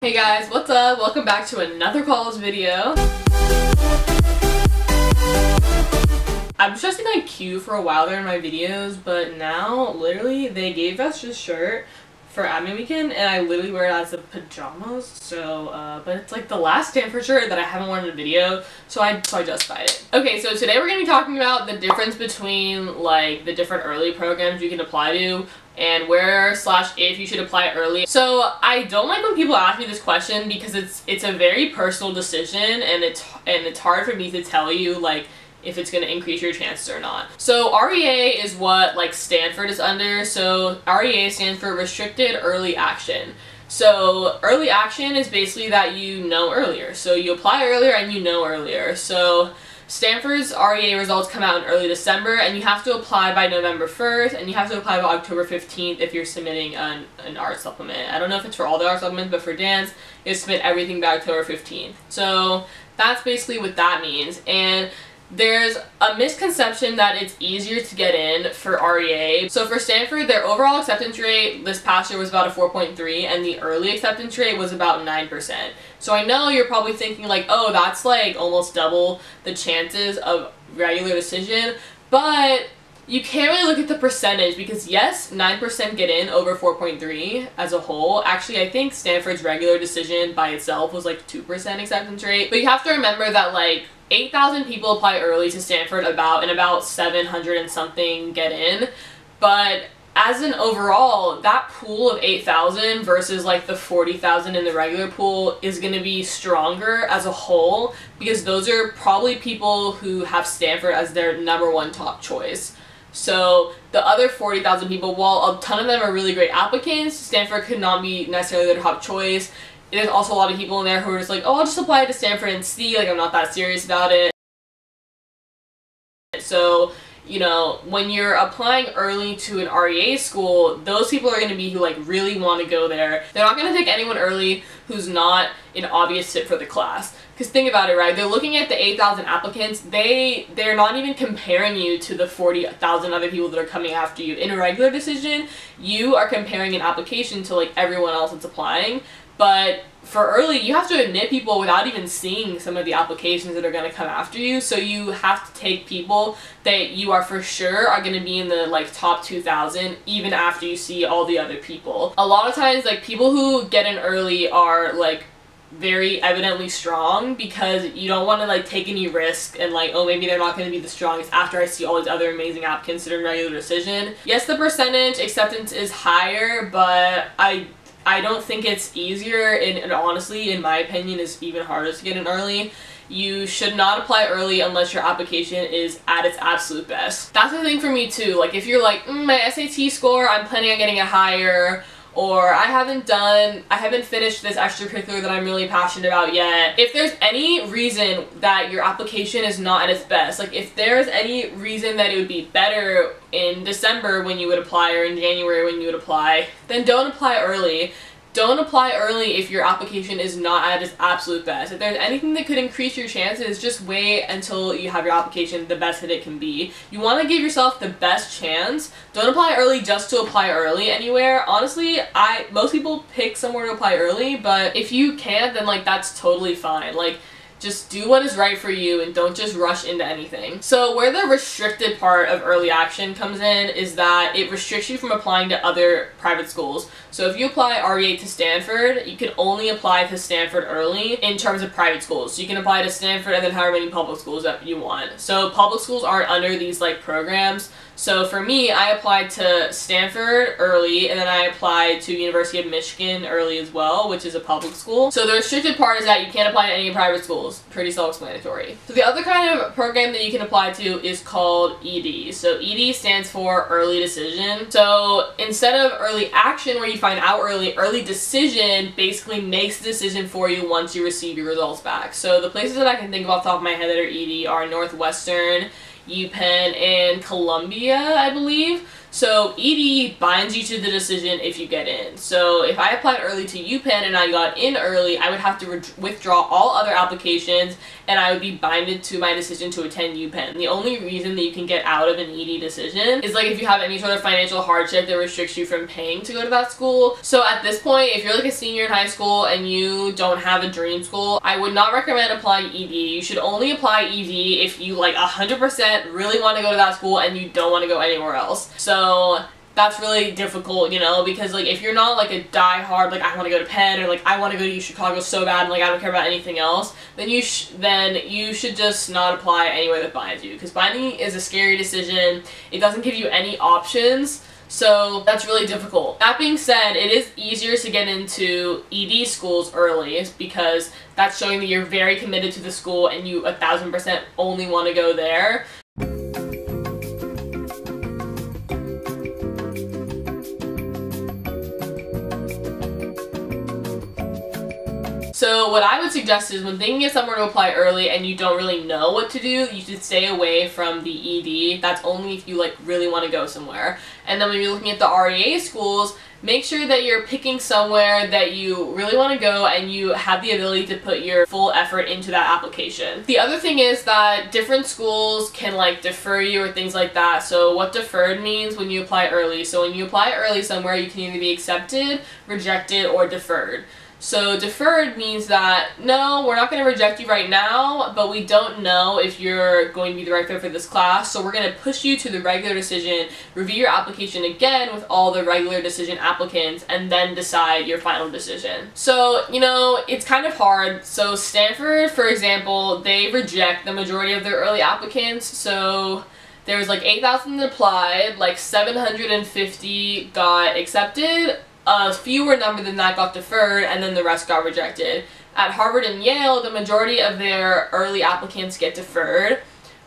Hey guys, what's up? Welcome back to another college video. I was just in queue for a while there in my videos, but now literally they gave us this shirt for admin weekend and I literally wear it as the pajamas. So but it's like the last Stanford shirt that I haven't worn in a video, so I justified it. Okay, so today we're gonna be talking about the difference between like the different early programs you can apply to and where/if you should apply early. So I don't like when people ask me this question because it's a very personal decision and it's hard for me to tell you like if it's going to increase your chances or not. So REA is what like Stanford is under. So REA stands for Restricted Early Action. So early action is basically that you know earlier. So you apply earlier and you know earlier. So Stanford's REA results come out in early December and you have to apply by November 1st and you have to apply by October 15th if you're submitting an art supplement. I don't know if it's for all the art supplements, but for dance, you submit everything by October 15th. So that's basically what that means. And there's a misconception that it's easier to get in for REA. So for Stanford, their overall acceptance rate this past year was about a 4.3 and the early acceptance rate was about 9%. So I know you're probably thinking like, oh, that's like almost double the chances of regular decision, but you can't really look at the percentage because yes, 9% get in over 4.3 as a whole. Actually, I think Stanford's regular decision by itself was like 2% acceptance rate. But you have to remember that like 8,000 people apply early to Stanford and about 700 and something get in. But as an overall, that pool of 8,000 versus like the 40,000 in the regular pool is going to be stronger as a whole because those are probably people who have Stanford as their #1 top choice. So the other 40,000 people, while a ton of them are really great applicants, Stanford could not be necessarily their top choice. There's also a lot of people in there who are just like, oh, I'll just apply to Stanford and see, like I'm not that serious about it. So, you know, when you're applying early to an REA school, those people are going to be who like really want to go there. They're not going to take anyone early who's not an obvious fit for the class. Because think about it, right? They're looking at the 8,000 applicants. They're not even comparing you to the 40,000 other people that are coming after you. In a regular decision, you are comparing an application to like everyone else that's applying. But for early, you have to admit people without even seeing some of the applications that are going to come after you. So you have to take people that you are for sure are going to be in the like top 2,000 even after you see all the other people. A lot of times, like people who get in early are like very evidently strong because you don't want to like take any risk and like, oh, maybe they're not going to be the strongest after I see all these other amazing applicants that are in regular decision. Yes, the percentage acceptance is higher, but I don't think it's easier, and honestly, in my opinion, is even harder to get in early. You should not apply early unless your application is at its absolute best. That's the thing for me too. Like if you're like, my SAT score, I'm planning on getting it higher, or I haven't finished this extracurricular that I'm really passionate about yet. If there's any reason that your application is not at its best, like if there's any reason that it would be better in December when you would apply or in January when you would apply, then don't apply early. Don't apply early if your application is not at its absolute best. If there's anything that could increase your chances, just wait until you have your application the best that it can be. You want to give yourself the best chance. Don't apply early just to apply early anywhere. Honestly, most people pick somewhere to apply early, but if you can't, then like that's totally fine. Like just do what is right for you and don't just rush into anything. So where the restricted part of early action comes in is that it restricts you from applying to other private schools. So if you apply REA to Stanford, you can only apply to Stanford early in terms of private schools. So you can apply to Stanford and then however many public schools that you want. So public schools aren't under these like programs. So for me, I applied to Stanford early and then I applied to University of Michigan early as well, which is a public school. So the restricted part is that you can't apply to any private schools. Pretty self-explanatory. So the other kind of program that you can apply to is called ED. So ED stands for Early Decision. So instead of early action where you find out early decision basically makes the decision for you once you receive your results back. So the places that I can think of off the top of my head that are ED are Northwestern, UPenn, and Columbia, I believe. So ED binds you to the decision if you get in. So if I applied early to UPenn and I got in early, I would have to withdraw all other applications and I would be binded to my decision to attend UPenn. The only reason that you can get out of an ED decision is like if you have any sort of financial hardship that restricts you from paying to go to that school. So at this point, if you're like a senior in high school and you don't have a dream school, I would not recommend applying ED. You should only apply ED if you like 100% really want to go to that school and you don't want to go anywhere else. So that's really difficult, you know, because like if you're not like a die-hard, like I want to go to Penn or like I want to go to Chicago so bad and like I don't care about anything else, then you should just not apply anywhere that binds you, because binding is a scary decision. It doesn't give you any options. So that's really difficult. That being said, it is easier to get into ED schools early because that's showing that you're very committed to the school and you 1000% only want to go there. So what I would suggest is when thinking of somewhere to apply early and you don't really know what to do, you should stay away from the ED. That's only if you like really want to go somewhere. And then when you're looking at the REA schools, make sure that you're picking somewhere that you really want to go and you have the ability to put your full effort into that application. The other thing is that different schools can like defer you or things like that. So what deferred means when you apply early. So when you apply early somewhere, you can either be accepted, rejected, or deferred. So deferred means that, no, we're not going to reject you right now, but we don't know if you're going to be the right fit for this class, so we're going to push you to the regular decision, review your application again with all the regular decision applicants, and then decide your final decision. So, you know, it's kind of hard. So Stanford, for example, they reject the majority of their early applicants, so there was like 8,000 that applied, like 750 got accepted, a fewer number than that got deferred, and then the rest got rejected. At Harvard and Yale, the majority of their early applicants get deferred.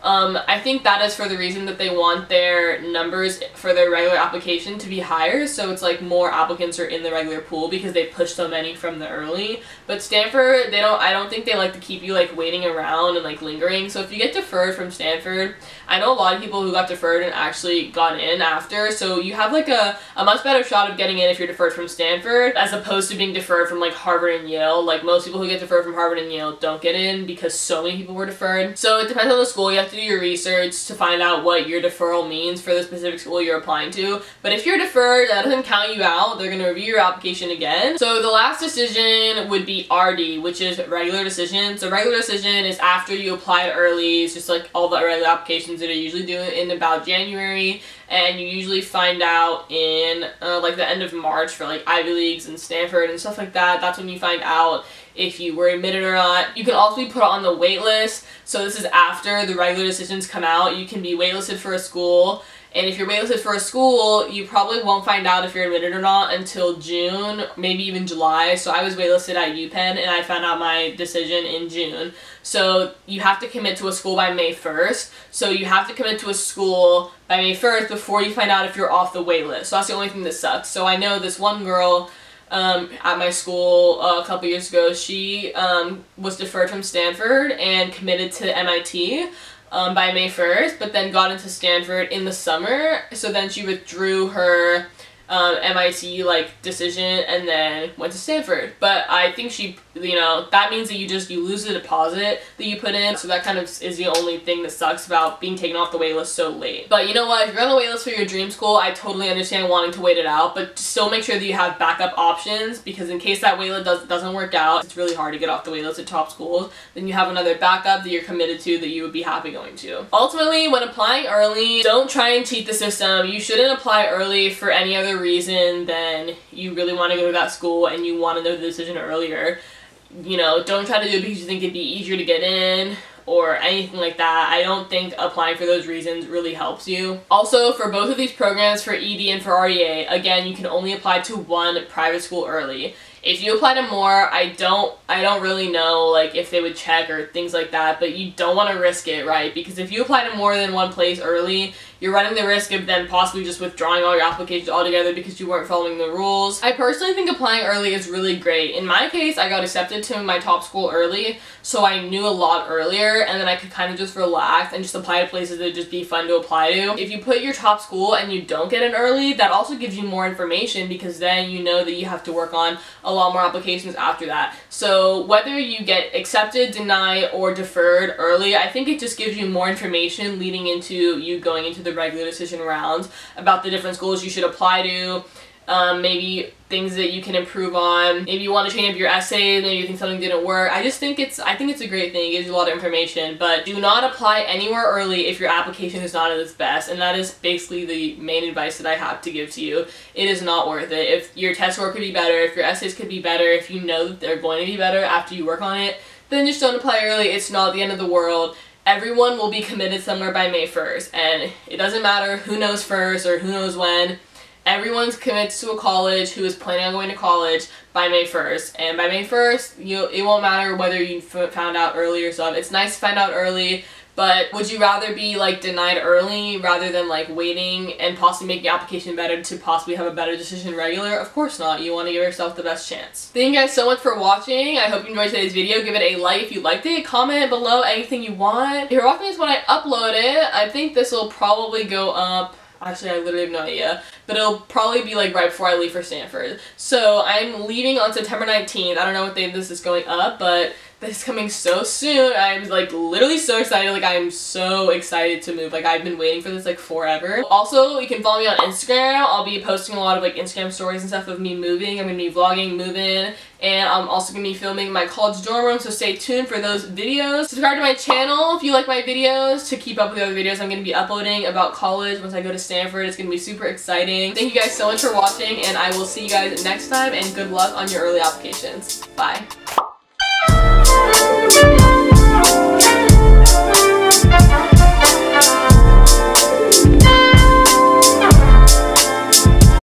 I think that is for the reason that they want their numbers for their regular application to be higher, so it's like more applicants are in the regular pool because they push so many from the early. But Stanford, I don't think they like to keep you like waiting around and like lingering. So if you get deferred from Stanford, I know a lot of people who got deferred and actually got in after, so you have like a much better shot of getting in if you're deferred from Stanford as opposed to being deferred from like Harvard and Yale. Like most people who get deferred from Harvard and Yale don't get in because so many people were deferred. So it depends on the school. You have to do your research to find out what your deferral means for the specific school you're applying to. But if you're deferred, that doesn't count you out. They're going to review your application again. So the last decision would be RD, which is regular decision. So regular decision is after you applied early. It's just like all the regular applications that I usually do in about January, and you usually find out in like the end of March for like Ivy Leagues and Stanford and stuff like that. That's when you find out if you were admitted or not. You can also be put on the wait list. So this is after the regular decisions come out. You can be waitlisted for a school. And if you're waitlisted for a school, you probably won't find out if you're admitted or not until June, maybe even July. So I was waitlisted at UPenn and I found out my decision in June. So you have to commit to a school by May 1st. So you have to commit to a school by May 1st before you find out if you're off the waitlist. So that's the only thing that sucks. So I know this one girl at my school a couple years ago, she was deferred from Stanford and committed to MIT. By May 1st, but then got into Stanford in the summer, so then she withdrew her MIT like decision and then went to Stanford. But I think she, you know, that means that you lose the deposit that you put in, so that kind of is the only thing that sucks about being taken off the waitlist so late. But you know what, if you're on the waitlist for your dream school, I totally understand wanting to wait it out, but still make sure that you have backup options, because in case that waitlist doesn't work out, it's really hard to get off the waitlist at top schools, then you have another backup that you're committed to that you would be happy going to. Ultimately, when applying early, don't try and cheat the system. You shouldn't apply early for any other reason than you really want to go to that school and you want to know the decision earlier. You know, don't try to do it because you think it'd be easier to get in or anything like that. I don't think applying for those reasons really helps you. Also, for both of these programs, for ED and for REA, again, you can only apply to one private school early. If you apply to more, I don't really know like if they would check or things like that, but you don't want to risk it, right? Because if you apply to more than one place early, you're running the risk of them possibly just withdrawing all your applications altogether because you weren't following the rules. I personally think applying early is really great. In my case, I got accepted to my top school early, so I knew a lot earlier, and then I could kind of just relax and just apply to places that would just be fun to apply to. If you put your top school and you don't get in early, that also gives you more information, because then you know that you have to work on a lot more applications after that. So whether you get accepted, denied, or deferred early, I think it just gives you more information leading into you going into the regular decision rounds about the different schools you should apply to. Maybe things that you can improve on. Maybe you want to change up your essay, maybe you think something didn't work. I think it's a great thing. It gives you a lot of information, but do not apply anywhere early if your application is not at its best, and that is basically the main advice that I have to give to you. It is not worth it. If your test score could be better, if your essays could be better, if you know that they're going to be better after you work on it, then just don't apply early. It's not the end of the world. Everyone will be committed somewhere by May 1st, and it doesn't matter who knows first or who knows when. Everyone's committed to a college who is planning on going to college by May 1st. And by May 1st, it won't matter whether you found out early or stuff. It's nice to find out early, but would you rather be like denied early rather than like waiting and possibly make your application better to possibly have a better decision regular? Of course not. You want to give yourself the best chance. Thank you guys so much for watching. I hope you enjoyed today's video. Give it a like if you liked it. Comment below anything you want. If you're watching this when I upload it, I think this will probably go up. Actually, I literally have no idea, but it'll probably be like right before I leave for Stanford. So I'm leaving on September 19th. I don't know what day this is going up, but this is coming so soon. I'm like literally so excited. Like I'm so excited to move. Like I've been waiting for this like forever. Also, you can follow me on Instagram. I'll be posting a lot of like Instagram stories and stuff of me moving. I'm gonna be vlogging, moving, and I'm also gonna be filming my college dorm room, so stay tuned for those videos. Subscribe to my channel if you like my videos to keep up with the other videos I'm gonna be uploading about college once I go to Stanford. It's gonna be super exciting. Thank you guys so much for watching, and I will see you guys next time, and good luck on your early applications. Bye.